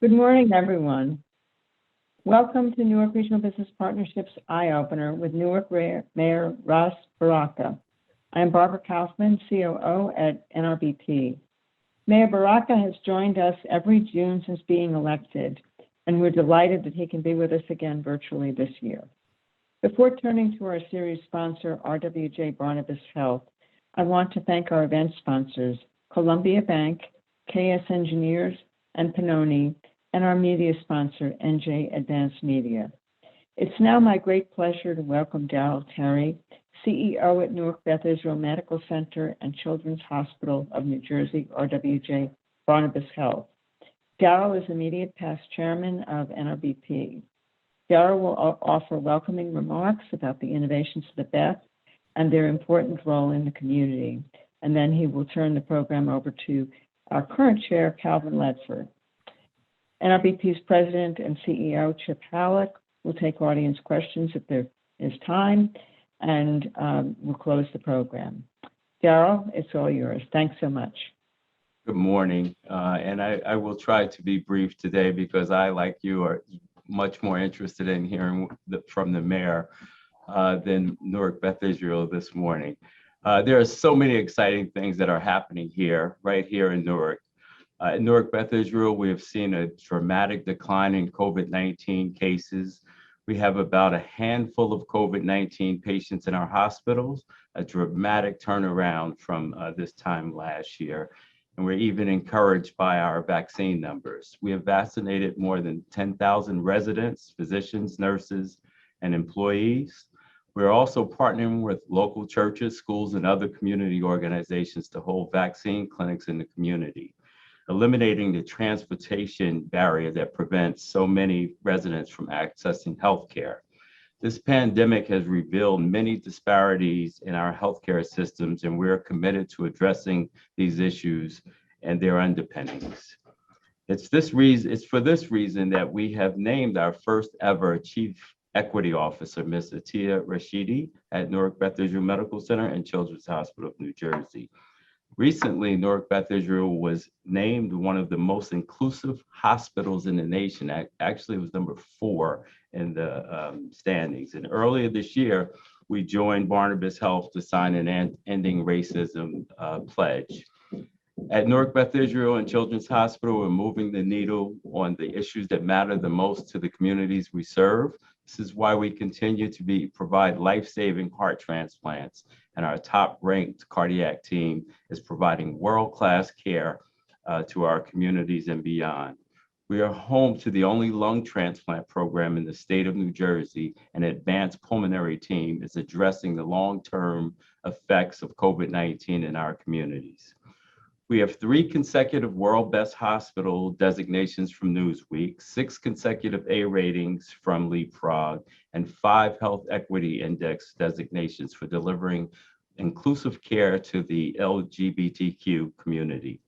Good morning, everyone. Welcome to Newark Regional Business Partnerships Eye Opener with Newark Mayor Ras Baraka. I am Barbara Kaufman, COO at NRBP. Mayor Baraka has joined us every June since being elected, and we're delighted that he can be with us again virtually this year. Before turning to our series sponsor, RWJ Barnabas Health, I want to thank our event sponsors, Columbia Bank, KS Engineers, and Pannoni, and our media sponsor, NJ Advanced Media. It's now my great pleasure to welcome Darrell K, CEO at Newark Beth Israel Medical Center and Children's Hospital of New Jersey, RWJ Barnabas Health. Darrell is immediate past chairman of NRBP. Darrell will offer welcoming remarks about the innovations of the Beth and their important role in the community, and then he will turn the program over to our current chair, Calvin Ledford. NRBP's president and CEO, Chip Halleck, will take audience questions if there is time, and we'll close the program. Darrell, it's all yours. Thanks so much. Good morning, and I will try to be brief today because I, like you, are much more interested in hearing from the mayor than Newark Beth Israel this morning. There are so many exciting things that are happening right here in Newark. At Newark Beth Israel, we have seen a dramatic decline in COVID-19 cases. We have about a handful of COVID-19 patients in our hospitals, a dramatic turnaround from this time last year. And we're even encouraged by our vaccine numbers. We have vaccinated more than 10,000 residents, physicians, nurses, and employees. We're also partnering with local churches, schools, and other community organizations to hold vaccine clinics in the community, eliminating the transportation barrier that prevents so many residents from accessing healthcare. This pandemic has revealed many disparities in our healthcare systems, and we're committed to addressing these issues and their underpinnings. It's for this reason that we have named our first ever Chief Equity Officer, Ms. Atiya Rashidi, at Newark Beth Israel Medical Center and Children's Hospital of New Jersey. Recently, Newark Beth Israel was named one of the most inclusive hospitals in the nation. Actually, it was number 4 in the standings. And earlier this year, we joined Barnabas Health to sign an Ending Racism pledge. At Newark Beth Israel and Children's Hospital, we're moving the needle on the issues that matter the most to the communities we serve. This is why we continue to provide life-saving heart transplants, and our top-ranked cardiac team is providing world-class care to our communities and beyond. We are home to the only lung transplant program in the state of New Jersey, and advanced pulmonary team is addressing the long-term effects of COVID-19 in our communities. We have 3 consecutive World Best Hospital designations from Newsweek, 6 consecutive A ratings from Leapfrog, and 5 Health Equity Index designations for delivering inclusive care to the LGBTQ community.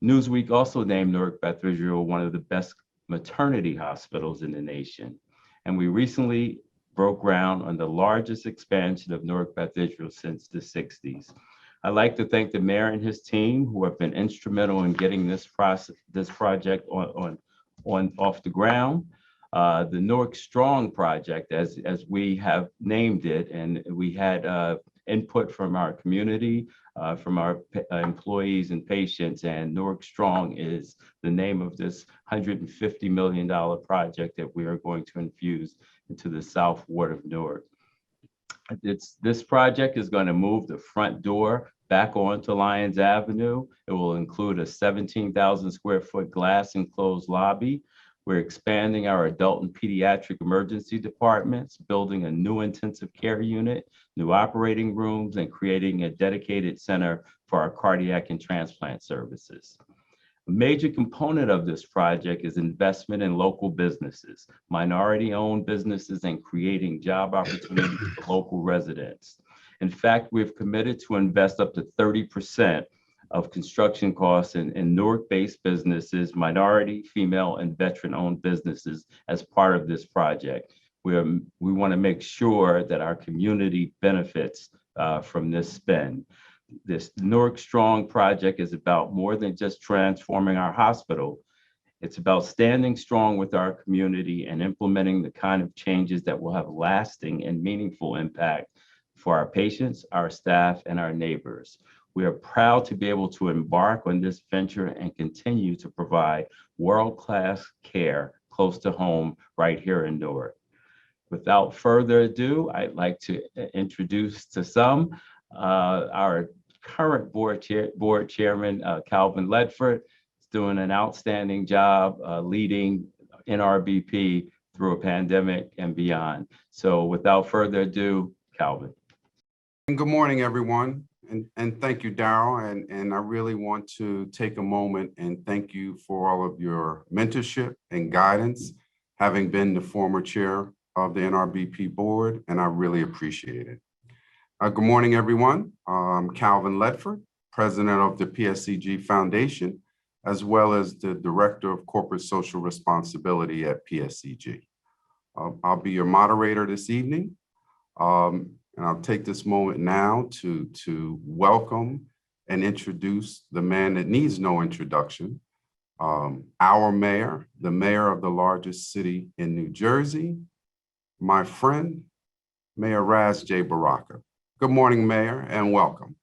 Newsweek also named Newark Beth Israel one of the best maternity hospitals in the nation. And we recently broke ground on the largest expansion of Newark Beth Israel since the 60s. I'd like to thank the mayor and his team who have been instrumental in getting this project off the ground. The Newark Strong project, as we have named it, and we had input from our community, from our employees and patients, and Newark Strong is the name of this $150 million project that we are going to infuse into the South Ward of Newark. This project is going to move the front door back onto Lyons Avenue. It will include a 17,000 square foot glass enclosed lobby. We're expanding our adult and pediatric emergency departments, building a new intensive care unit, new operating rooms, and creating a dedicated center for our cardiac and transplant services. A major component of this project is investment in local businesses, minority-owned businesses, and creating job opportunities for local residents. In fact, we've committed to invest up to 30% of construction costs in Newark-based businesses, minority, female, and veteran-owned businesses as part of this project. We want to make sure that our community benefits from this spend. This Newark Strong project is about more than just transforming our hospital. It's about standing strong with our community and implementing the kind of changes that will have lasting and meaningful impact for our patients, our staff, and our neighbors. We are proud to be able to embark on this venture and continue to provide world-class care close to home right here in Newark. Without further ado, I'd like to introduce to some our current board chairman, Calvin Ledford, is doing an outstanding job leading NRBP through a pandemic and beyond. So without further ado, Calvin. Good morning, everyone. And thank you, Darrell. And I really want to take a moment and thank you for all of your mentorship and guidance, having been the former chair of the NRBP board, and I really appreciate it. Good morning, everyone. I'm Calvin Ledford, president of the PSCG Foundation, as well as the director of corporate social responsibility at PSCG. I'll be your moderator this evening. And I'll take this moment now to welcome and introduce the man that needs no introduction, our mayor, the mayor of the largest city in New Jersey, my friend, Mayor Ras J. Baraka. Good morning, Mayor, and welcome.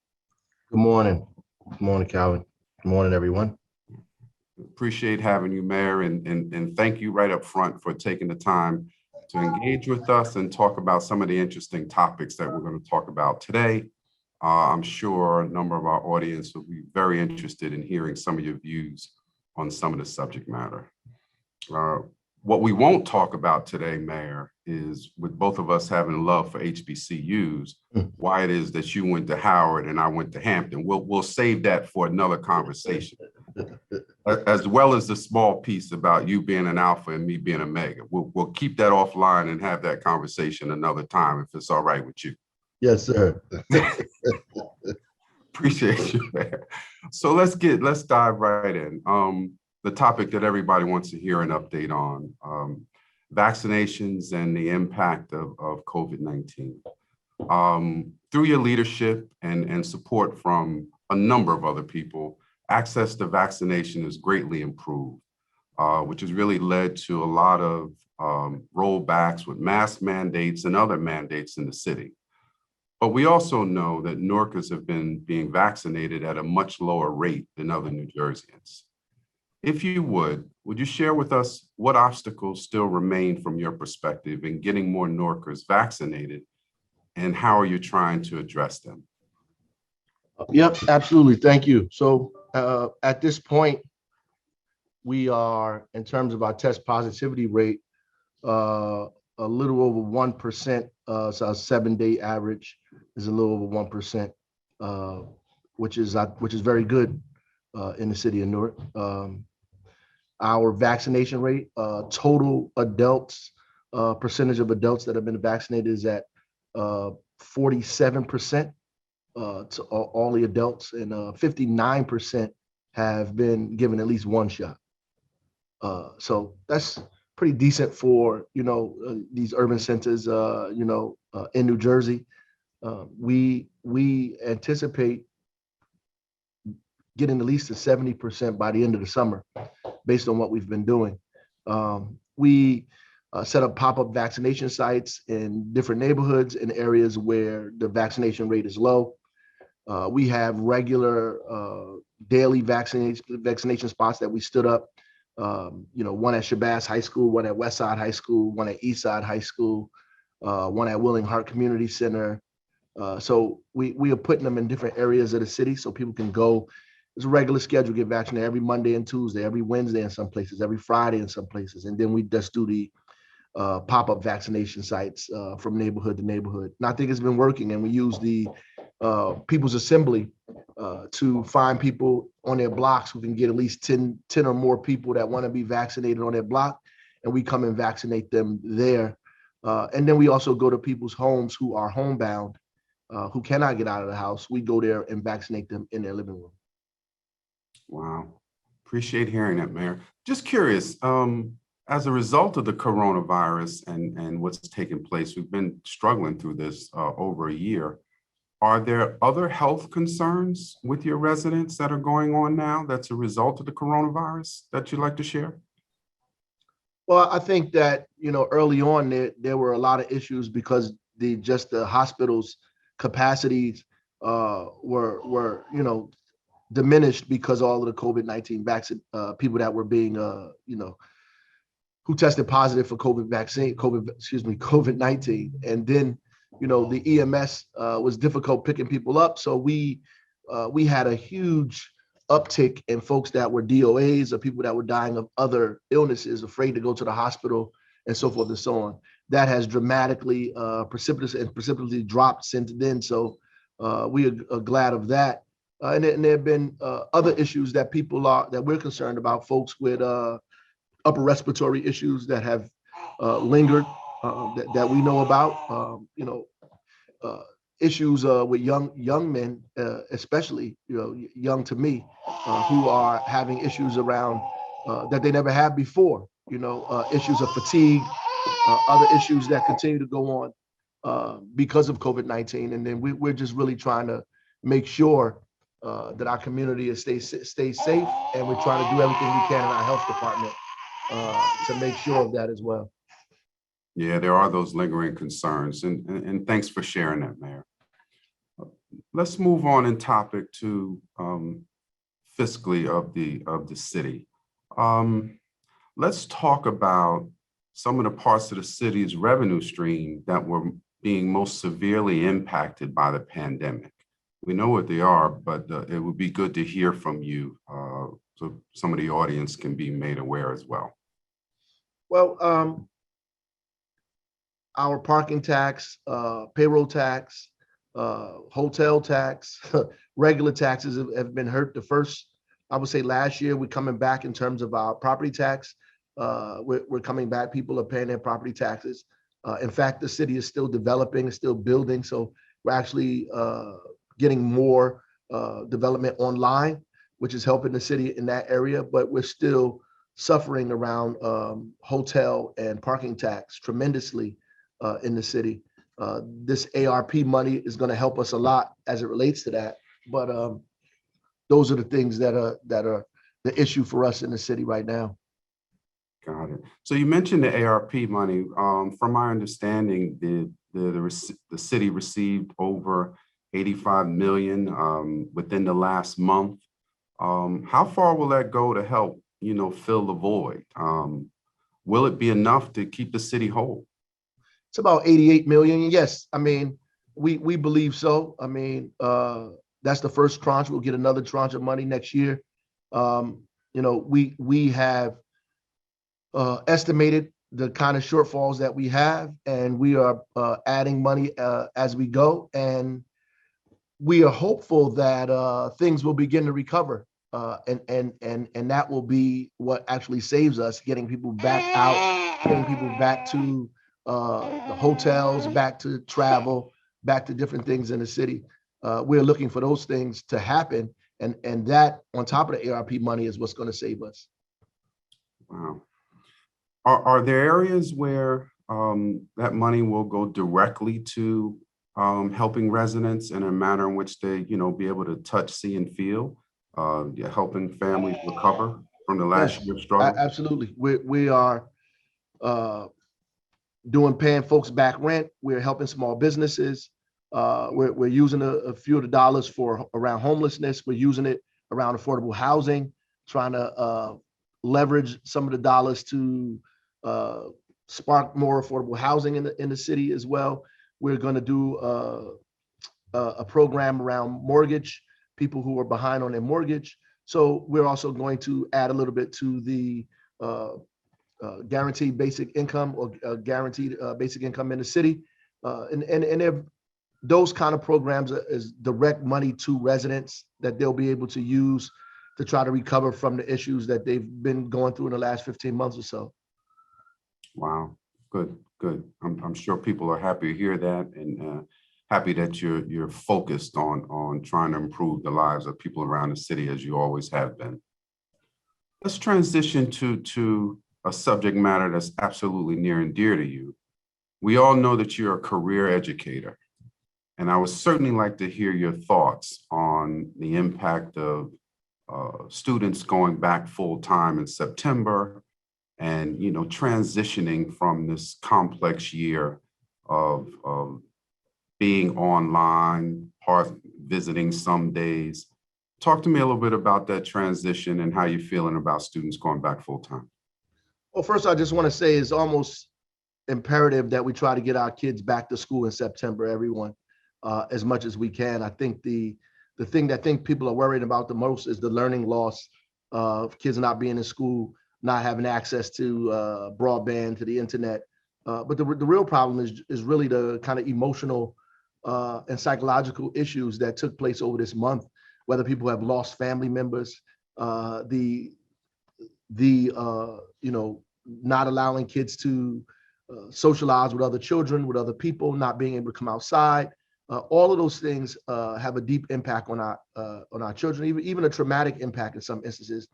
Good morning. Good morning, Calvin. Good morning, everyone. Appreciate having you, Mayor, and thank you right up front for taking the time to engage with us and talk about some of the interesting topics that we're going to talk about today. I'm sure a number of our audience will be very interested in hearing some of your views on some of the subject matter. What we won't talk about today, Mayor, is with both of us having love for HBCUs, why it is that you went to Howard and I went to Hampton. We'll save that for another conversation, as well as the small piece about you being an alpha and me being a mega. We'll keep that offline and have that conversation another time if it's all right with you. Yes, sir. Appreciate you, Mayor. So let's dive right in. The topic that everybody wants to hear an update on, vaccinations and the impact of COVID-19. Through your leadership and support from a number of other people, access to vaccination has greatly improved, which has really led to a lot of rollbacks with mask mandates and other mandates in the city. But we also know that Newarkers have been being vaccinated at a much lower rate than other New Jerseyans. If you would you share with us what obstacles still remain from your perspective in getting more Newarkers vaccinated, and how are you trying to address them? Yep, absolutely. Thank you. So at this point, we are, in terms of our test positivity rate, a little over 1%. So our 7-day average is a little over 1%, which is very good in the city of Newark. Our vaccination rate, total adults, percentage of adults that have been vaccinated is at 47% to all the adults, and 59% have been given at least one shot. So that's pretty decent for, these urban centers, in New Jersey. We anticipate getting at least to 70% by the end of the summer, based on what we've been doing. We set up pop-up vaccination sites in different neighborhoods in areas where the vaccination rate is low. We have regular daily vaccination spots that we stood up. One at Shabazz High School, one at Westside High School, one at Eastside High School, one at Willing Heart Community Center. So we are putting them in different areas of the city so people can go. It's a regular schedule, get vaccinated every Monday and Tuesday, every Wednesday in some places, every Friday in some places. And then we just do the pop-up vaccination sites from neighborhood to neighborhood. And I think it's been working. And we use the People's Assembly to find people on their blocks who can get at least 10 or more people that want to be vaccinated on their block. And we come and vaccinate them there. And then we also go to people's homes who are homebound, who cannot get out of the house. We go there and vaccinate them in their living room. Wow. Appreciate hearing that, Mayor. Just curious, as a result of the coronavirus and what's taken place, we've been struggling through this over a year. Are there other health concerns with your residents that are going on now that's a result of the coronavirus that you'd like to share? Well, I think that, early on there were a lot of issues because the hospitals capacities were diminished because all of the COVID-19 vaccine people that were being who tested positive for COVID-19. And then, the EMS was difficult picking people up. So we had a huge uptick in folks that were DOAs or people that were dying of other illnesses, afraid to go to the hospital and so forth and so on. That has dramatically precipitously dropped since then. So we are glad of that. And there have been other issues that we're concerned about, folks with upper respiratory issues that have lingered that we know about. Issues with young men, especially young to me, who are having issues around that they never had before. Issues of fatigue, other issues that continue to go on because of COVID-19, and then we're just really trying to make sure that our community stays safe, and we're trying to do everything we can in our health department to make sure of that as well. Yeah, there are those lingering concerns, and thanks for sharing that, Mayor. Let's move on in topic to fiscally of the city. Let's talk about some of the parts of the city's revenue stream that were being most severely impacted by the pandemic. We know what they are, but it would be good to hear from you so some of the audience can be made aware as well. Well, our parking tax, payroll tax, hotel tax, regular taxes have been hurt the first. I would say last year we're coming back in terms of our property tax. We're coming back. People are paying their property taxes. In fact, the city is still developing, it's still building. So we're actually getting more development online, which is helping the city in that area. But we're still suffering around hotel and parking tax tremendously in the city. This ARP money is going to help us a lot as it relates to that. But those are the things that are the issue for us in the city right now. Got it. So you mentioned the ARP money. From my understanding, the city received over 85 million within the last month. How far will that go to help, fill the void? Will it be enough to keep the city whole? It's about 88 million. Yes, I mean, we believe so. I mean, that's the first tranche. We'll get another tranche of money next year. We have estimated the kind of shortfalls that we have, and we are adding money as we go. And we are hopeful that things will begin to recover, and that will be what actually saves us, getting people back out, getting people back to the hotels, back to travel, back to different things in the city. We're looking for those things to happen, and that on top of the ARP money is what's going to save us. Wow. Are there areas where that money will go directly to helping residents in a manner in which they, be able to touch, see, and feel, helping families recover from the last year's struggle? Absolutely. We are paying folks back rent. We're helping small businesses. We're using a few of the dollars for around homelessness. We're using it around affordable housing, trying to leverage some of the dollars to spark more affordable housing in the city as well. We're going to do a program around mortgage, people who are behind on their mortgage. So we're also going to add a little bit to the guaranteed basic income or guaranteed basic income in the city. And those kind of programs is direct money to residents that they'll be able to use to try to recover from the issues that they've been going through in the last 15 months or so. Wow, good. I'm sure people are happy to hear that, and happy that you're focused on trying to improve the lives of people around the city, as you always have been. Let's transition to a subject matter that's absolutely near and dear to you. We all know that you're a career educator. And I would certainly like to hear your thoughts on the impact of students going back full time in September and, transitioning from this complex year of being online, visiting some days. Talk to me a little bit about that transition and how you're feeling about students going back full time. Well, first, I just want to say it's almost imperative that we try to get our kids back to school in September, everyone, as much as we can. I think the thing that I think people are worried about the most is the learning loss of kids not being in school, not having access to broadband, to the internet. But the real problem is really the kind of emotional and psychological issues that took place over this month, whether people have lost family members, not allowing kids to socialize with other children, with other people, not being able to come outside. All of those things have a deep impact on our children, even a traumatic impact in some instances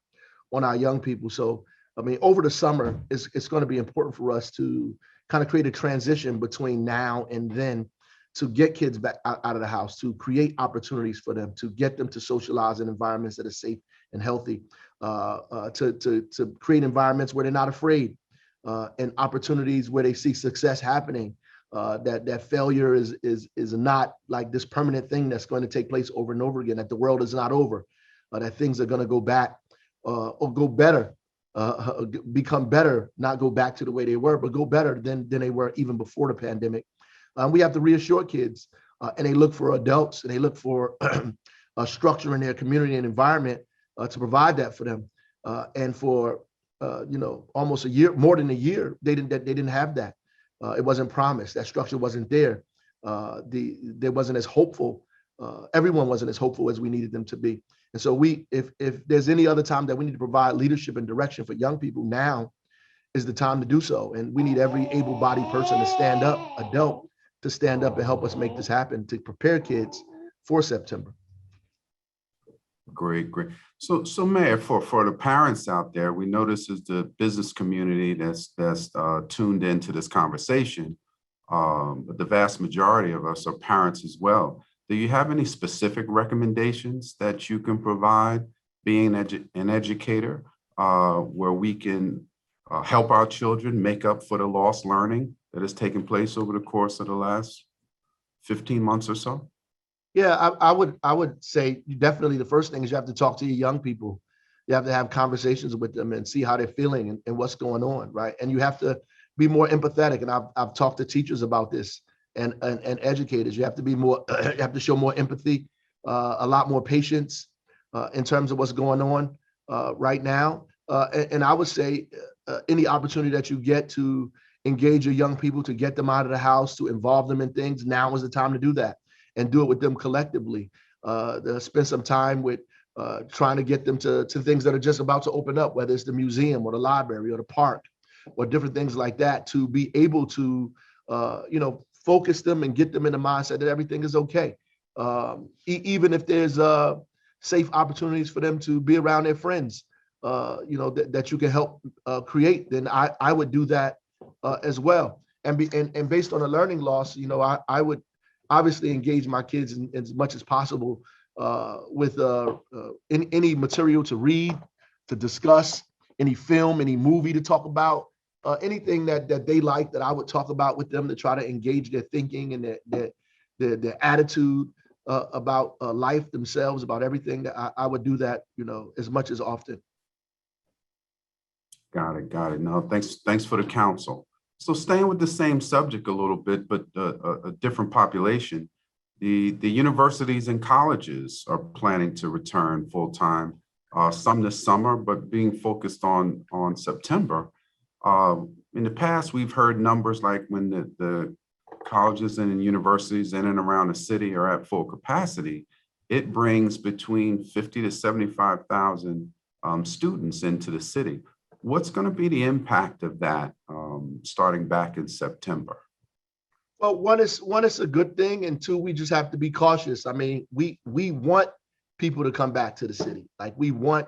on our young people. So, I mean, over the summer, it's going to be important for us to kind of create a transition between now and then to get kids back out of the house, to create opportunities for them, to get them to socialize in environments that are safe and healthy, to create environments where they're not afraid, and opportunities where they see success happening, that failure is not like this permanent thing that's going to take place over and over again, that the world is not over, that things are going to go back or go better, become better, not go back to the way they were, but go better than they were even before the pandemic. We have to reassure kids, and they look for adults, and they look for a structure in their community and environment to provide that for them. And for almost a year, more than a year, they didn't have that. It wasn't promised. That structure wasn't there. They wasn't as hopeful. Everyone wasn't as hopeful as we needed them to be. And so if there's any other time that we need to provide leadership and direction for young people, now is the time to do so. And we need every able-bodied person to stand up, adult, to stand up and help us make this happen, to prepare kids for September. Great. So Mayor, for the parents out there, we know this is the business community that's tuned into this conversation, but the vast majority of us are parents as well. Do you have any specific recommendations that you can provide, being an educator, where we can help our children make up for the lost learning that has taken place over the course of the last 15 months or so? Yeah, I would say definitely the first thing is you have to talk to your young people. You have to have conversations with them and see how they're feeling and what's going on, right? And you have to be more empathetic. And I've talked to teachers about this and educators. You have to be more, you have to show more empathy, a lot more patience in terms of what's going on right now. And I would say any opportunity that you get to engage your young people, to get them out of the house, to involve them in things, now is the time to do that. And do it with them collectively. Spend some time with trying to get them to things that are just about to open up, whether it's the museum or the library or the park or different things like that, to be able to, focus them and get them in the mindset that everything is okay. Even if there's safe opportunities for them to be around their friends, that you can help create, then I would do that as well. And based on a learning loss, I would obviously engage my kids as much as possible with any material to read, to discuss, any film, any movie to talk about, anything that they like that I would talk about with them to try to engage their thinking and their attitude about life themselves, about everything. That I would do that, as much as often. Got it. No, thanks for the counsel. So staying with the same subject a little bit, but a different population, the universities and colleges are planning to return full-time, some this summer, but being focused on September. In the past, we've heard numbers like when the colleges and universities in and around the city are at full capacity, it brings between 50 to 75,000 students into the city. What's going to be the impact of that starting back in September? Well, one is a good thing, and two, we just have to be cautious. I mean, we want people to come back to the city. Like, we want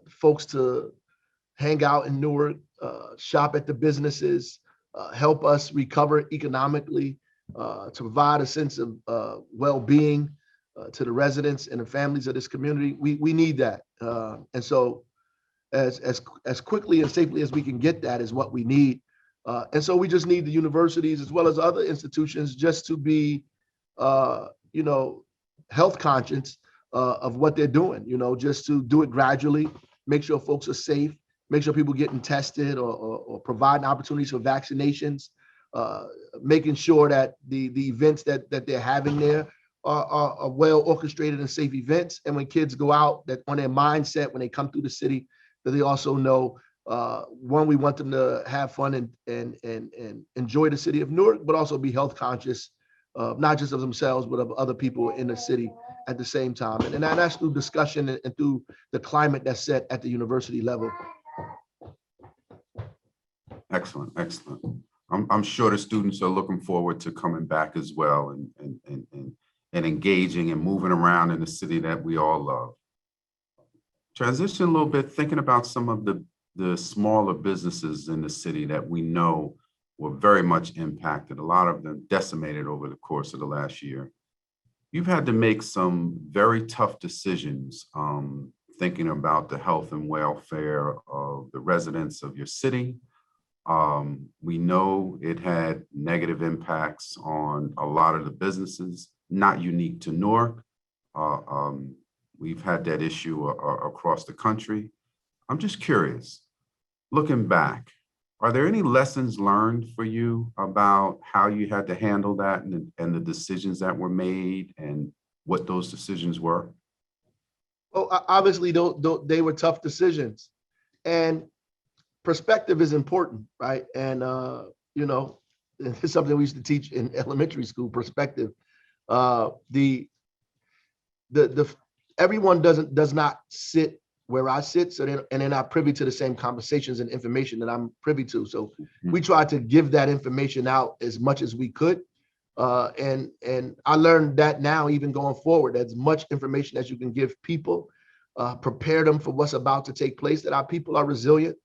folks to hang out in Newark, shop at the businesses, help us recover economically, to provide a sense of well-being to the residents and the families of this community. We need that. And so as quickly and safely as we can get that is what we need. And so we just need the universities as well as other institutions just to be, health conscious of what they're doing, just to do it gradually, make sure folks are safe, make sure people getting tested or providing opportunities for vaccinations, making sure that the events that they're having there are well orchestrated and safe events. And when kids go out, that on their mindset, when they come through the city, that they also know, one, we want them to have fun and enjoy the city of Newark, but also be health conscious, not just of themselves, but of other people in the city at the same time. And that's through discussion and through the climate that's set at the university level. Excellent, excellent. I'm sure the students are looking forward to coming back as well and engaging and moving around in the city that we all love. Transition a little bit, thinking about some of the smaller businesses in the city that we know were very much impacted, a lot of them decimated over the course of the last year. You've had to make some very tough decisions, thinking about the health and welfare of the residents of your city. We know it had negative impacts on a lot of the businesses, not unique to Newark. We've had that issue across the country. I'm just curious, looking back, are there any lessons learned for you about how you had to handle that and the decisions that were made and what those decisions were? Well, obviously, they were tough decisions. And perspective is important, right? And, it's something we used to teach in elementary school, perspective. Everyone does not sit where I sit, so they're not privy to the same conversations and information that I'm privy to. So we try to give that information out as much as we could. And I learned that now, even going forward, as much information as you can give people, prepare them for what's about to take place, that our people are resilient,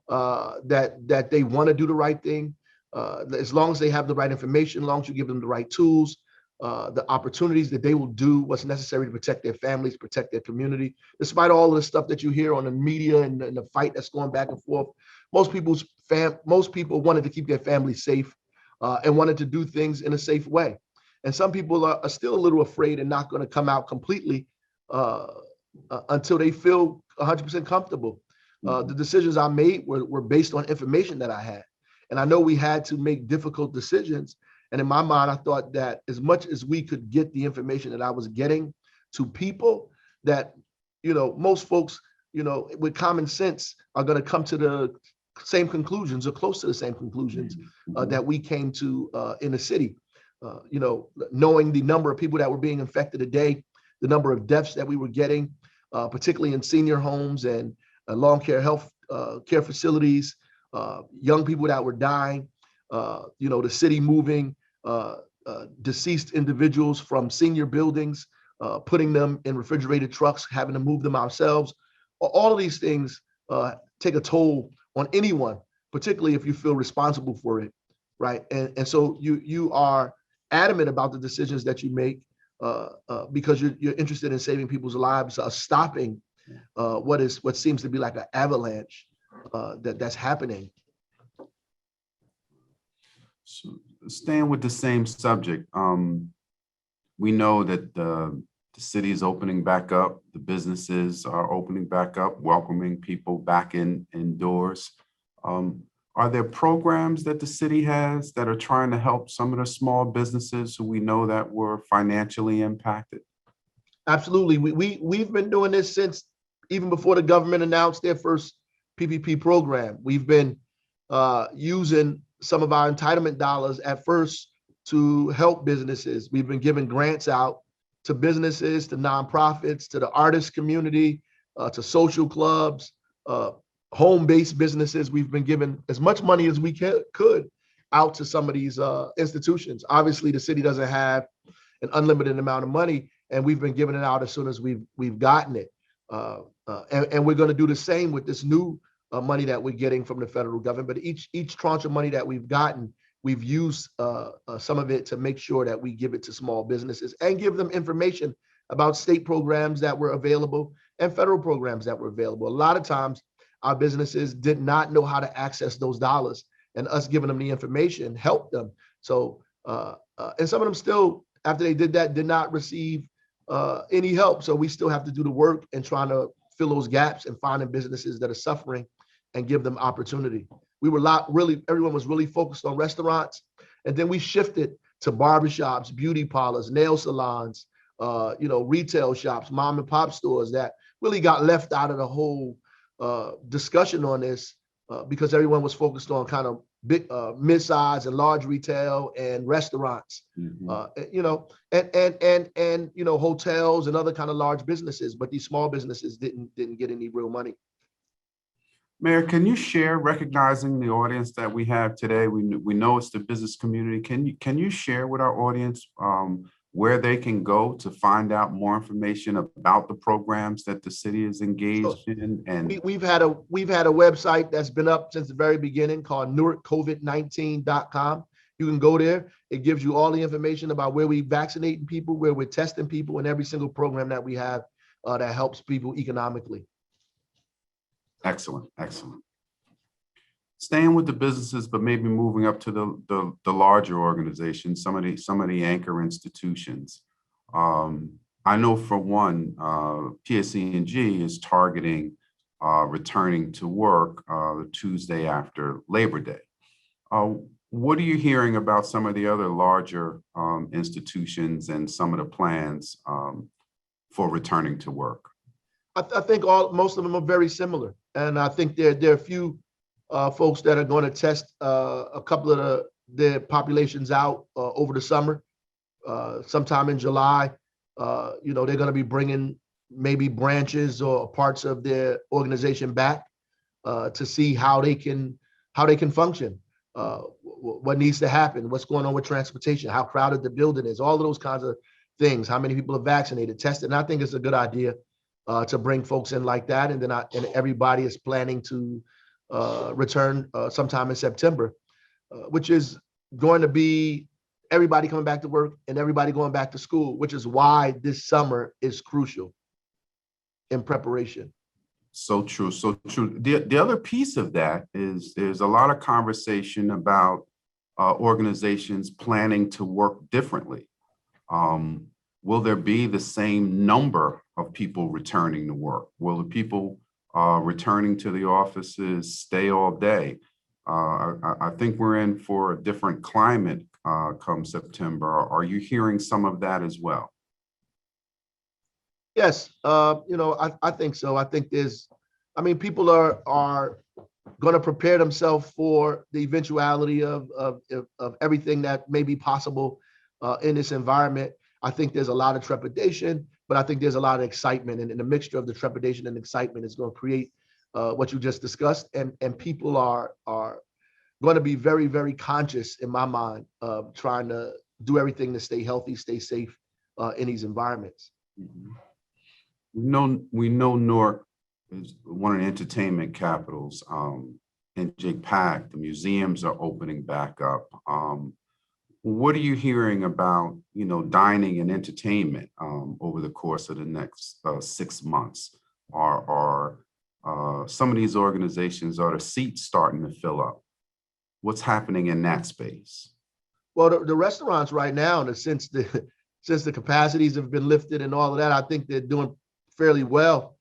that they want to do the right thing. As long as they have the right information, as long as you give them the right tools, the opportunities, that they will do what's necessary to protect their families, protect their community. Despite all of the stuff that you hear on the media and the fight that's going back and forth, most people wanted to keep their families safe and wanted to do things in a safe way. And some people are still a little afraid and not going to come out completely until they feel 100% comfortable. The decisions I made were based on information that I had. And I know we had to make difficult decisions. And in my mind, I thought that as much as we could get the information that I was getting to people, that, most folks, with common sense are going to come to the same conclusions or close to the same conclusions that we came to in the city. Knowing the number of people that were being infected a day, the number of deaths that we were getting, particularly in senior homes and long care health care facilities, young people that were dying, the city moving deceased individuals from senior buildings, putting them in refrigerated trucks, having to move them ourselves. All of these things take a toll on anyone, particularly if you feel responsible for it, right? And so you are adamant about the decisions that you make because you're interested in saving people's lives, stopping what seems to be like an avalanche that's happening. So staying with the same subject, we know that the city is opening back up, the businesses are opening back up, welcoming people back indoors. Are there programs that the city has that are trying to help some of the small businesses who we know that were financially impacted? Absolutely. We've been doing this since even before the government announced their first PPP program. We've been using some of our entitlement dollars at first to help businesses. We've been giving grants out to businesses, to nonprofits, to the artist community, to social clubs, home-based businesses. We've been giving as much money as we could out to some of these institutions. Obviously, the city doesn't have an unlimited amount of money, and we've been giving it out as soon as we've gotten it. And we're going to do the same with this new money that we're getting from the federal government. But each tranche of money that we've gotten we've used some of it to make sure that we give it to small businesses and give them information about state programs that were available and federal programs that were available. A lot of times our businesses did not know how to access those dollars, and us giving them the information helped them. So, and some of them still, after they did that, did not receive any help. So we still have to do the work and trying to fill those gaps and finding businesses that are suffering and give them opportunity. Everyone was really focused on restaurants. And then we shifted to barbershops, beauty parlors, nail salons, retail shops, mom and pop stores that really got left out of the whole discussion on this because everyone was focused on kind of big, mid-size and large retail and restaurants, and hotels and other kind of large businesses, but these small businesses didn't get any real money. Mayor, can you share, recognizing the audience that we have today? We know it's the business community. Can you share with our audience where they can go to find out more information about the programs that the city is engaged in? And we've had a website that's been up since the very beginning called NewarkCovid19.com. You can go there. It gives you all the information about where we vaccinate people, where we're testing people, and every single program that we have that helps people economically. Excellent, excellent. Staying with the businesses, but maybe moving up to the larger organizations, some of the anchor institutions. I know for one, PSE&G is targeting returning to work the Tuesday after Labor Day. What are you hearing about some of the other larger institutions and some of the plans for returning to work? I think most of them are very similar, and I think there are a few folks that are going to test a couple of their populations out over the summer, sometime in July. They're going to be bringing maybe branches or parts of their organization back to see how they can function, what needs to happen, what's going on with transportation, how crowded the building is, all of those kinds of things, how many people are vaccinated, tested. And I think it's a good idea to bring folks in like that. And then everybody is planning to return sometime in September, which is going to be everybody coming back to work and everybody going back to school, which is why this summer is crucial in preparation. So true, so true. The other piece of that is there's a lot of conversation about organizations planning to work differently. Will there be the same number of people returning to work? Will the people returning to the offices stay all day? I think we're in for a different climate come September. Are you hearing some of that as well? Yes, I think so. I think people are going to prepare themselves for the eventuality of everything that may be possible in this environment. I think there's a lot of trepidation, but I think there's a lot of excitement, and the mixture of the trepidation and excitement is going to create what you just discussed. And people are going to be very, very conscious, in my mind, of trying to do everything to stay healthy, stay safe in these environments. Mm-hmm. We know Newark is one of the entertainment capitals. NJPAC, the museums are opening back up. What are you hearing about, dining and entertainment over the course of the next 6 months? Are some of these organizations, are the seats starting to fill up? What's happening in that space? Well, the restaurants right now, since the capacities have been lifted and all of that, I think they're doing fairly well,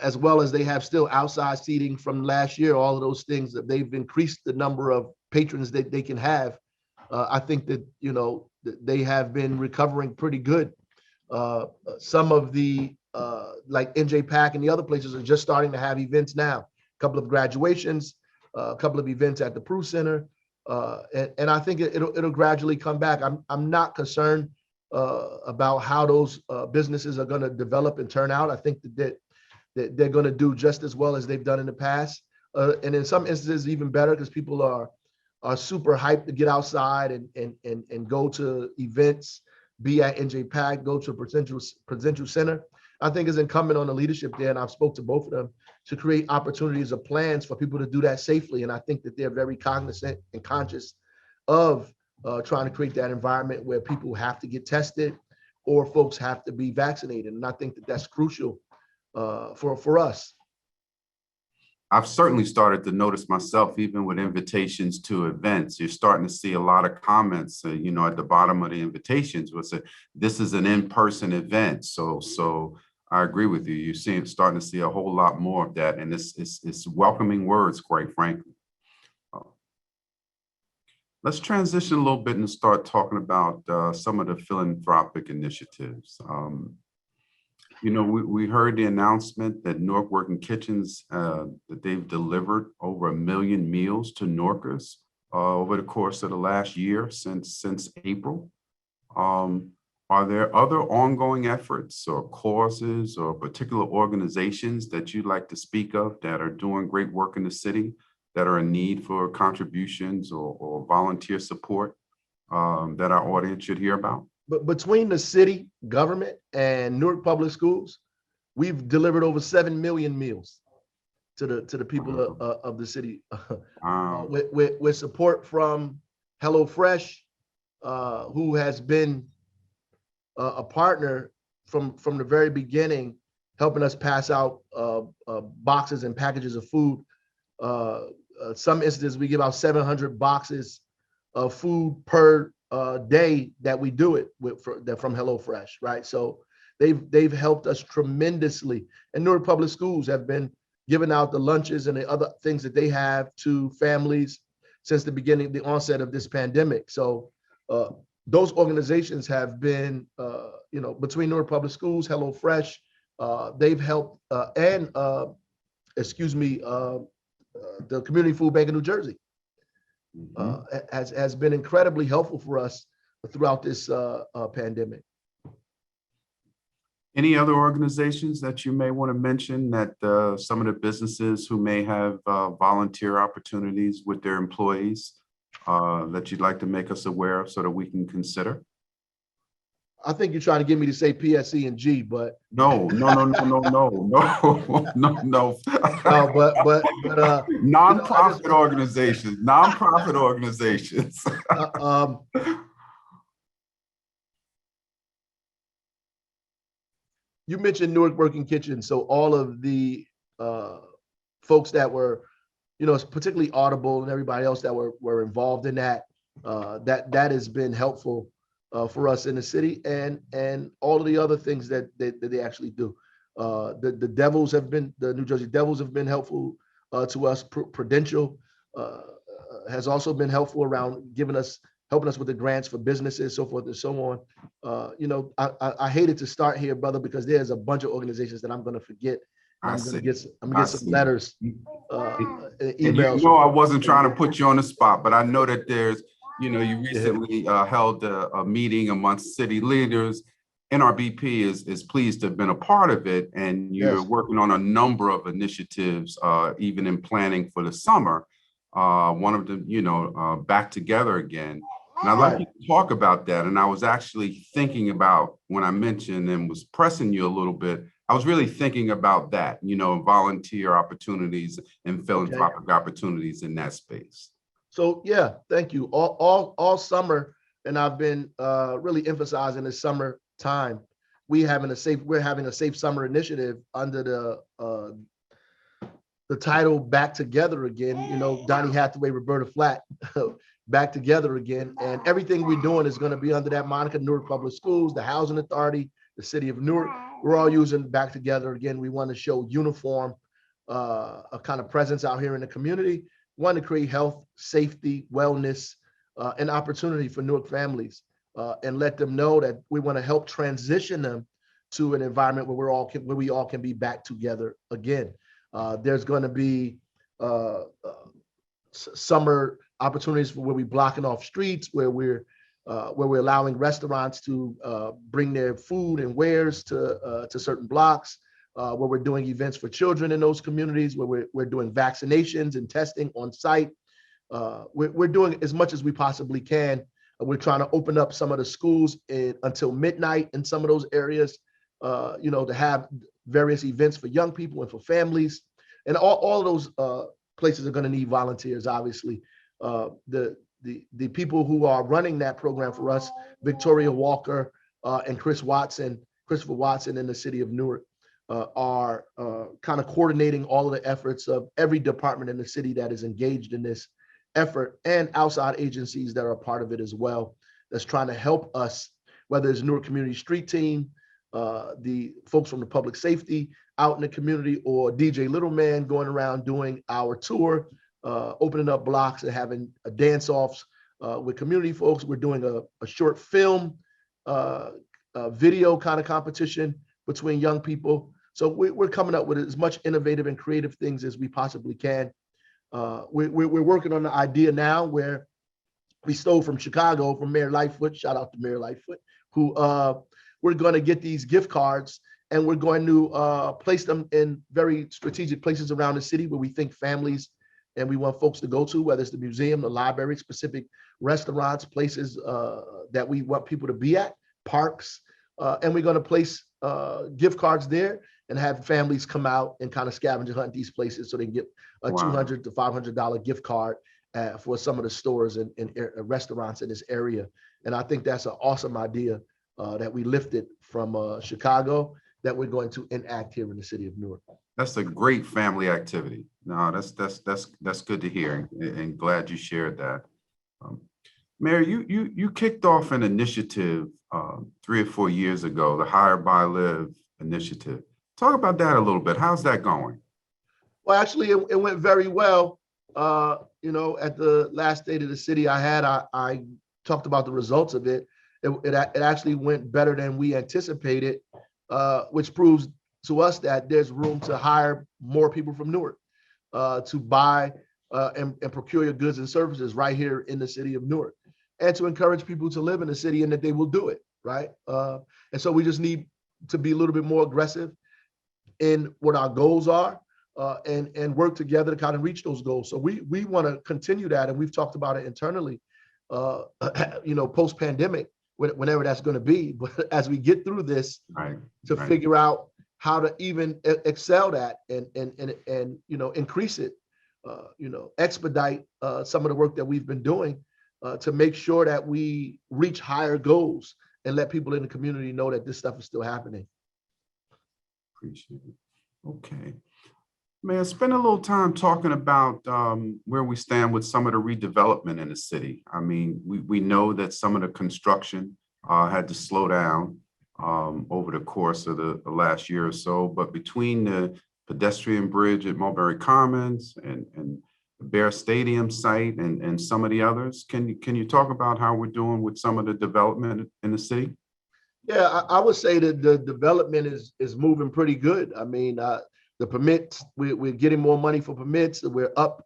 as well as they have still outside seating from last year. All of those things, that they've increased the number of patrons that they can have. I think that, they have been recovering pretty good. Some of the, like NJPAC and the other places are just starting to have events now. A couple of graduations, a couple of events at the Prue Center. And I think it'll gradually come back. I'm not concerned about how those businesses are going to develop and turn out. I think that they're going to do just as well as they've done in the past. And in some instances, even better, because people are super hyped to get outside and go to events, be at NJPAC, go to a presidential center. I think it's incumbent on the leadership there, and I've spoke to both of them, to create opportunities or plans for people to do that safely. And I think that they're very cognizant and conscious of trying to create that environment where people have to get tested or folks have to be vaccinated. And I think that that's crucial for us. I've certainly started to notice myself, even with invitations to events, you're starting to see a lot of comments, at the bottom of the invitations will say, this is an in-person event. So I agree with you. You're starting to see a whole lot more of that. And it's welcoming words, quite frankly. Let's transition a little bit and start talking about some of the philanthropic initiatives. We heard the announcement that Newark Working Kitchens, that they've delivered over 1 million meals to Newarkers over the course of the last year since April. Are there other ongoing efforts or causes or particular organizations that you'd like to speak of that are doing great work in the city that are in need for contributions or volunteer support that our audience should hear about? But between the city government and Newark Public Schools, we've delivered over 7 million meals to the people of the city. With support from HelloFresh, who has been a partner from the very beginning, helping us pass out boxes and packages of food. Some instances, we give out 700 boxes of food per day that we do it from HelloFresh, right? So they've helped us tremendously. And Newark Public Schools have been giving out the lunches and the other things that they have to families since the beginning, the onset of this pandemic. So those organizations have been, between Newark Public Schools, HelloFresh, they've helped, the Community Food Bank of New Jersey has been incredibly helpful for us throughout this pandemic. Any other organizations that you may want to mention that some of the businesses who may have volunteer opportunities with their employees that you'd like to make us aware of so that we can consider? I think you're trying to get me to say PSC and G, but no. But nonprofit organizations. You mentioned Newark Working Kitchen, so all of the folks that were, particularly Audible and everybody else that were involved in that has been helpful for us in the city, and all of the other things that they actually do. The New Jersey Devils have been helpful to us. Prudential has also been helpful around helping us with the grants for businesses, so forth and so on. I hated to start here, brother, because there's a bunch of organizations that I'm going to forget. I'm going to get some letters, emails. I wasn't trying to put you on the spot, but I know that there's, you recently held a meeting amongst city leaders. NRBP is pleased to have been a part of it, and you're working on a number of initiatives, even in planning for the summer. One of them, Back Together Again. And I'd like you to talk about that. And I was actually thinking about, when I mentioned and was pressing you a little bit, I was really thinking about that, volunteer opportunities and philanthropic opportunities in that space. So yeah, thank you. All summer, and I've been really emphasizing this summer time. We're having a safe summer initiative under the title Back Together Again. Donnie Hathaway, Roberta Flack, Back Together Again, and everything we're doing is going to be under that moniker. Newark Public Schools, the Housing Authority, the City of Newark. We're all using Back Together Again. We want to show uniform, a kind of presence out here in the community. We want to create health, safety, wellness, and opportunity for Newark families, and let them know that we want to help transition them to an environment where we all can be back together again. There's going to be summer opportunities where we're blocking off streets, where we're allowing restaurants to bring their food and wares to certain blocks, where we're doing events for children in those communities, where we're doing vaccinations and testing on site. We're doing as much as we possibly can. We're trying to open up some of the schools until midnight in some of those areas, to have various events for young people and for families. And all of those places are going to need volunteers, obviously. The the people who are running that program for us, Victoria Walker and Christopher Watson in the city of Newark, are kind of coordinating all of the efforts of every department in the city that is engaged in this effort, and outside agencies that are a part of it as well, that's trying to help us, whether it's Newark Community Street Team, the folks from the public safety out in the community, or DJ Littleman going around doing our tour, opening up blocks and having dance-offs with community folks. We're doing a short film video kind of competition between young people. So we're coming up with as much innovative and creative things as we possibly can. We're working on the idea now where we stole from Chicago, from Mayor Lightfoot. Shout out to Mayor Lightfoot, who we're going to get these gift cards and we're going to place them in very strategic places around the city where we think families and we want folks to go to, whether it's the museum, the library, specific restaurants, places that we want people to be at, parks. And we're going to place gift cards there and have families come out and kind of scavenger hunt these places so they can get a $200 to $500 gift card for some of the stores and restaurants in this area. And I think that's an awesome idea that we lifted from Chicago that we're going to enact here in the city of Newark. That's a great family activity. No, that's good to hear, and glad you shared that. Mayor, you kicked off an initiative 3 or 4 years ago, the Hire, Buy, Live initiative. Talk about that a little bit. How's that going? Well, actually, it went very well. You know, at the last State of the City I talked about the results of it. It actually went better than we anticipated, which proves to us that there's room to hire more people from Newark to buy and procure your goods and services right here in the city of Newark, and to encourage people to live in the city and that they will do it, right? And so we just need to be a little bit more aggressive in what our goals are and work together to kind of reach those goals. So we want to continue that, and we've talked about it internally, you know, post-pandemic, whenever that's going to be. But as we get through this, figure out how to even excel that and you know, increase it, you know, expedite some of the work that we've been doing to make sure that we reach higher goals and let people in the community know that this stuff is still happening. Appreciate it. Okay. Man, spend a little time talking about where we stand with some of the redevelopment in the city. I mean, we know that some of the construction had to slow down over the course of the last year or so, but between the pedestrian bridge at Mulberry Commons and the Bear Stadium site and some of the others, can you talk about how we're doing with some of the development in the city? Yeah, I would say that the development is moving pretty good. I mean, the permits, we're getting more money for permits. We're up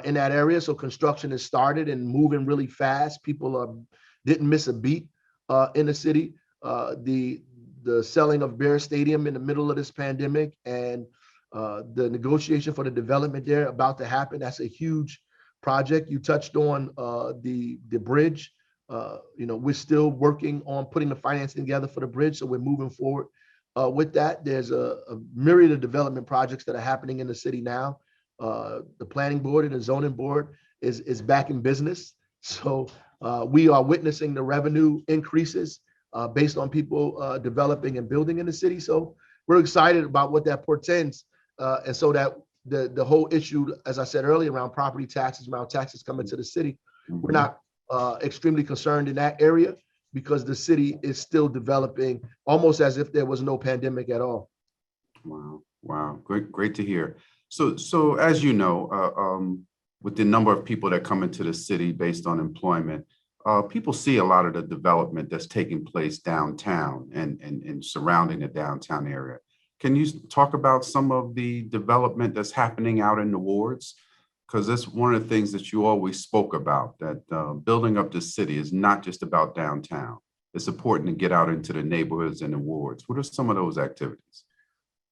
in that area. So construction has started and moving really fast. People didn't miss a beat in the city. The selling of Bear Stadium in the middle of this pandemic and the negotiation for the development there about to happen. That's a huge project. You touched on the bridge. You know, we're still working on putting the financing together for the bridge. So we're moving forward with that. There's a myriad of development projects that are happening in the city now. The planning board and the zoning board is back in business. So we are witnessing the revenue increases based on people developing and building in the city. So we're excited about what that portends. And so that the whole issue, as I said earlier, around property taxes, around taxes coming to the city, we're not extremely concerned in that area because the city is still developing almost as if there was no pandemic at all. Wow, great to hear. So as you know, with the number of people that come into the city based on employment, people see a lot of the development that's taking place downtown and surrounding the downtown area. Can you talk about some of the development that's happening out in the wards? Because that's one of the things that you always spoke about, that building up the city is not just about downtown. It's important to get out into the neighborhoods and the wards. What are some of those activities?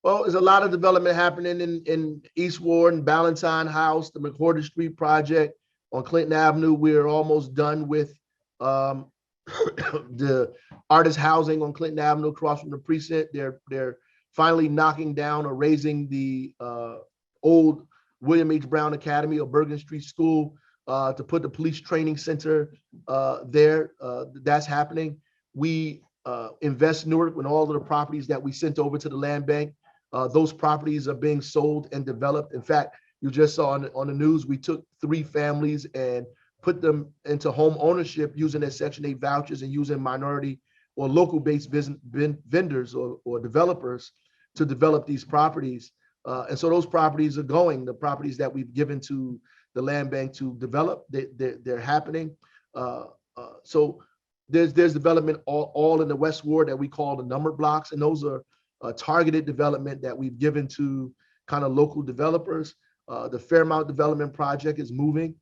Well, there's a lot of development happening in East Ward and Ballantyne House, the McWhorter Street project on Clinton Avenue. We're almost done with the artist housing on Clinton Avenue across from the precinct. They're finally knocking down or raising the old William H. Brown Academy or Bergen Street School to put the police training center there. That's happening. We invest in Newark when all of the properties that we sent over to the land bank, those properties are being sold and developed. In fact, you just saw on the news, we took 3 families and put them into home ownership using their Section 8 vouchers and using minority or local-based vendors or developers to develop these properties. And so those properties are going. The properties that we've given to the land bank to develop, they're happening. So there's development all in the West Ward that we call the numbered blocks, and those are targeted development that we've given to kind of local developers. The Fairmount Development Project is moving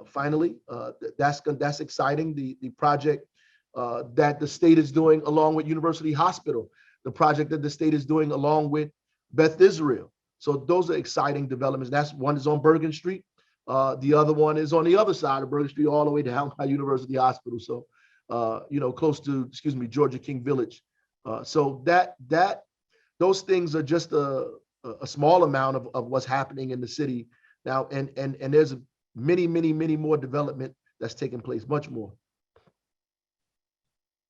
finally. That's exciting. The project that the state is doing along with University Hospital, the project that the state is doing along with Beth Israel. So those are exciting developments. That's one is on Bergen Street. The other one is on the other side of Bergen Street, all the way down by University Hospital. So, close to, Georgia King Village. So those things are just a small amount of what's happening in the city now. And there's many more development that's taking place, much more.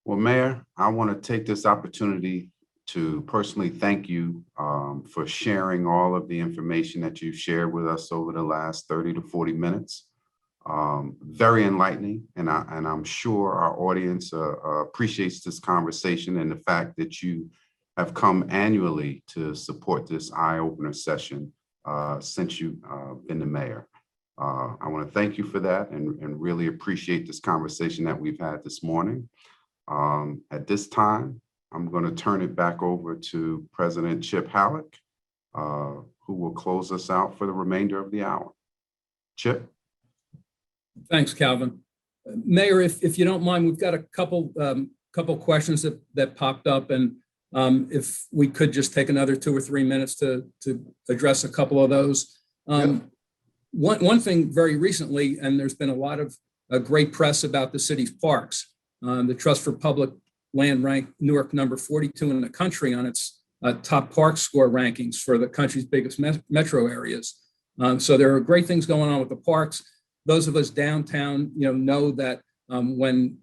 Well, Mayor, I want to take this opportunity to personally thank you for sharing all of the information that you've shared with us over the last 30 to 40 minutes. Very enlightening, and I'm sure our audience appreciates this conversation and the fact that you have come annually to support this eye-opener session since you've been the mayor. I want to thank you for that and really appreciate this conversation that we've had this morning. At this time, I'm going to turn it back over to President Chip Halleck, who will close us out for the remainder of the hour. Chip? Thanks, Calvin. Mayor, if you don't mind, we've got a couple questions that popped up, and if we could just take another 2 or 3 minutes to address a couple of those. Yep. One thing very recently, and there's been a lot of great press about the city's parks. The Trust for Public Land ranked Newark number 42 in the country on its top park score rankings for the country's biggest metro areas. So there are great things going on with the parks. Those of us downtown, know that when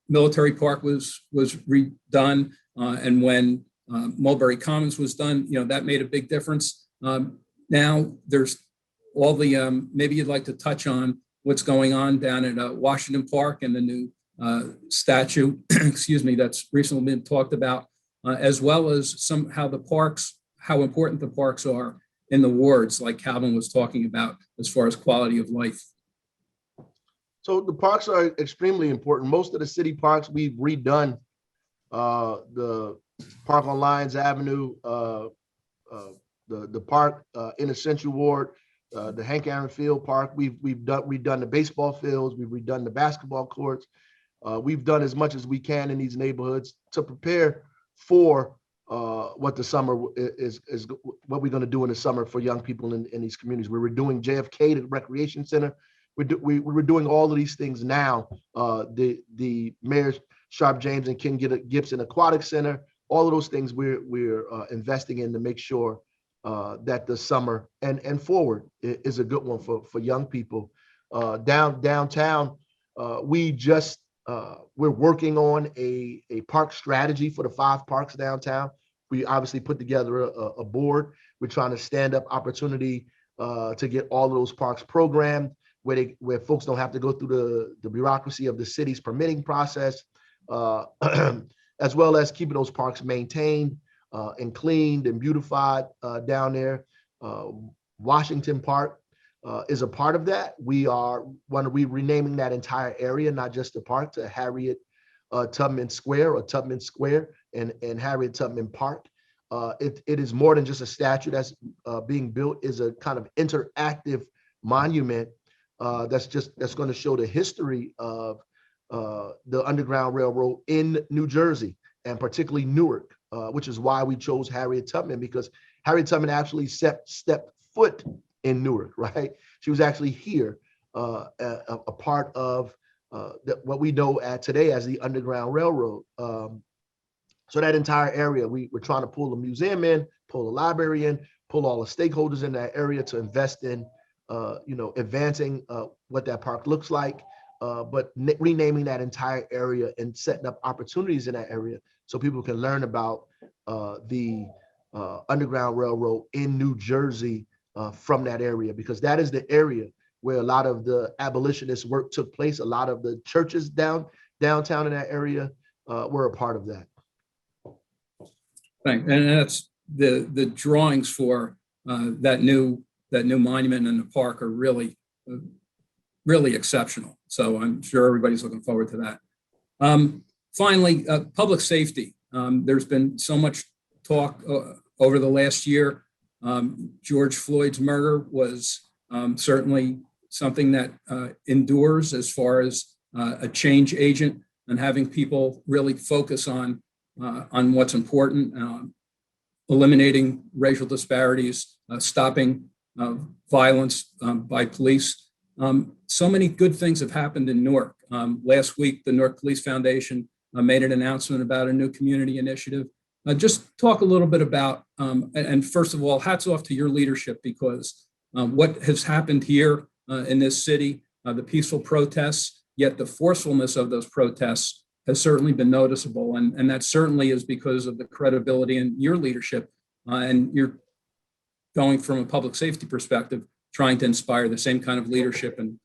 Military Park was redone and when Mulberry Commons was done, that made a big difference. Now there's all the, maybe you'd like to touch on what's going on down at Washington Park and the new statue, that's recently been talked about, as well as how important the parks are in the wards, like Calvin was talking about, as far as quality of life. So the parks are extremely important. Most of the city parks, we've redone the park on Lyons Avenue, the park in the Central Ward, the Hank Aaron Field Park. We've redone the baseball fields. We've redone the basketball courts. We've done as much as we can in these neighborhoods to prepare for what the summer is what we're going to do in the summer for young people in these communities. We're doing JFK, the recreation center. We're doing all of these things now. The Mayor Sharp James and Ken Gibson Aquatic Center, all of those things we're investing in to make sure that the summer and forward is a good one for young people. Downtown, we're working on a park strategy for the 5 parks downtown. We obviously put together a board. We're trying to stand up opportunity to get all of those parks programmed, where folks don't have to go through the bureaucracy of the city's permitting process, as well as keeping those parks maintained and cleaned and beautified down there. Washington Park is a part of that. We're renaming that entire area, not just the park, to Harriet Tubman Square or Tubman Square and Harriet Tubman Park. It is more than just a statue that's being built. Is a kind of interactive monument that's going to show the history of the Underground Railroad in New Jersey, and particularly Newark, which is why we chose Harriet Tubman, because Harriet Tubman actually stepped foot in Newark, right? She was actually here, a part of what we know today as the Underground Railroad. So that entire area, we're trying to pull the museum in, pull the library in, pull all the stakeholders in that area to invest in advancing what that park looks like, but renaming that entire area and setting up opportunities in that area so people can learn about the Underground Railroad in New Jersey from that area, because that is the area where a lot of the abolitionist work took place. A lot of the churches downtown in that area were a part of that. Thanks. And that's the drawings for that new monument in the park are really exceptional. So I'm sure everybody's looking forward to that. Finally, public safety. There's been so much talk over the last year. George Floyd's murder was certainly something that endures as far as a change agent and having people really focus on what's important, eliminating racial disparities, stopping violence by police. So many good things have happened in Newark. Last week, the Newark Police Foundation made an announcement about a new community initiative. Just talk a little bit about, and first of all, hats off to your leadership, because what has happened here in this city, the peaceful protests, yet the forcefulness of those protests has certainly been noticeable. And that certainly is because of the credibility in your leadership. And you're going from a public safety perspective, trying to inspire the same kind of leadership and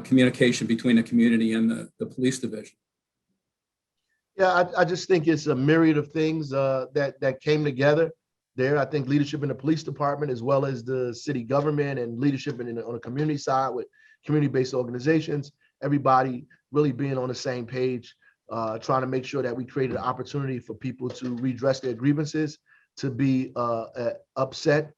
communication between the community and the police division. Yeah, I just think it's a myriad of things that came together there. I think leadership in the police department, as well as the city government, and leadership on the community side with community-based organizations, everybody really being on the same page, trying to make sure that we created an opportunity for people to redress their grievances, to be upset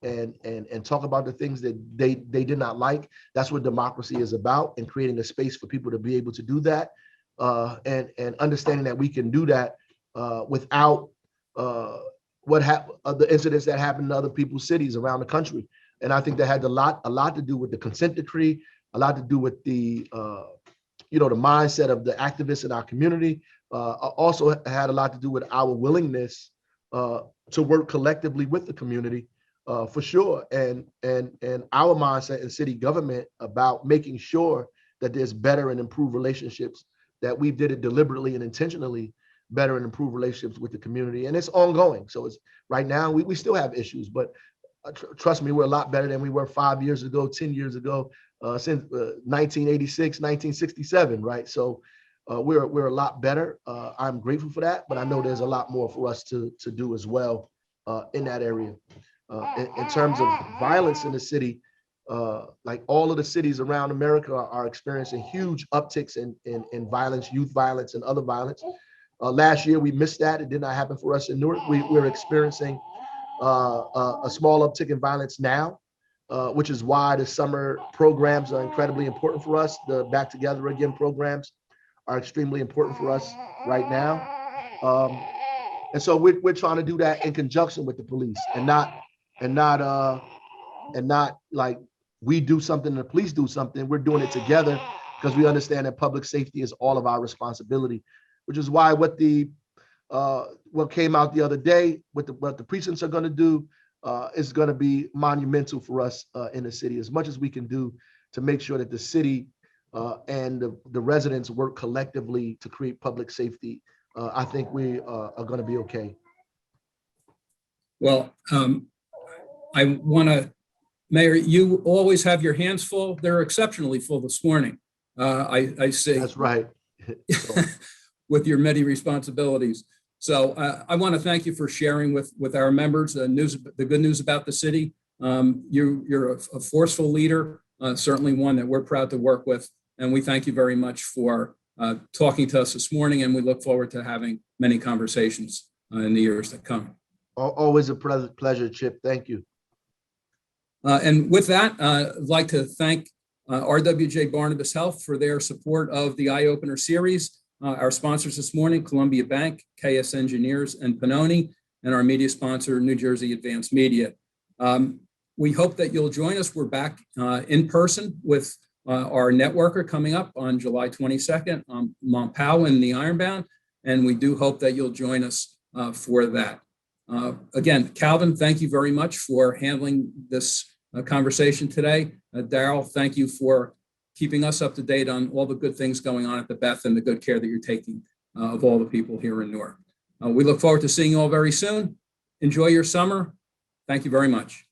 and talk about the things that they did not like. That's what democracy is about, and creating a space for people to be able to do that, and understanding that we can do that without the incidents that happened in other people's cities around the country. And I think that had a lot to do with the consent decree, a lot to do with the the mindset of the activists in our community. Also had a lot to do with our willingness to work collectively with the community, for sure, and our mindset in city government about making sure that there's better and improved relationships, that we did it deliberately and intentionally, better and improved relationships with the community. And it's ongoing. So it's right now, we still have issues, but trust me, we're a lot better than we were 5 years ago, 10 years ago, since 1986, 1967, right? So we're a lot better. I'm grateful for that, but I know there's a lot more for us to do as well in that area. In terms of violence in the city, like all of the cities around America are experiencing huge upticks in violence, youth violence, and other violence. Last year, we missed that. It did not happen for us in Newark. We're experiencing a small uptick in violence now, which is why the summer programs are incredibly important for us. The Back Together Again programs are extremely important for us right now. And so we're trying to do that in conjunction with the police, and not like we do something and the police do something. We're doing it together because we understand that public safety is all of our responsibility, which is why what came out the other day, what the precincts are going to do is going to be monumental for us in the city. As much as we can do to make sure that the city and the residents work collectively to create public safety, I think we are going to be okay. Well, I want to, Mayor, you always have your hands full. They're exceptionally full this morning. I see. That's right. With your many responsibilities. So I want to thank you for sharing with our members the good news about the city. You're a forceful leader, certainly one that we're proud to work with. And we thank you very much for talking to us this morning. And we look forward to having many conversations in the years to come. Always a pleasure, Chip. Thank you. And with that, I'd like to thank RWJ Barnabas Health for their support of the Eye Opener series. Our sponsors this morning, Columbia Bank, KS Engineers, and Pannoni, and our media sponsor, New Jersey Advanced Media. We hope that you'll join us. We're back in person with our networker coming up on July 22nd on Mont Pau in the Ironbound, and we do hope that you'll join us for that. Again, Calvin, thank you very much for handling this conversation today. Darrell, thank you for keeping us up to date on all the good things going on at the Beth and the good care that you're taking of all the people here in Newark. We look forward to seeing you all very soon. Enjoy your summer. Thank you very much.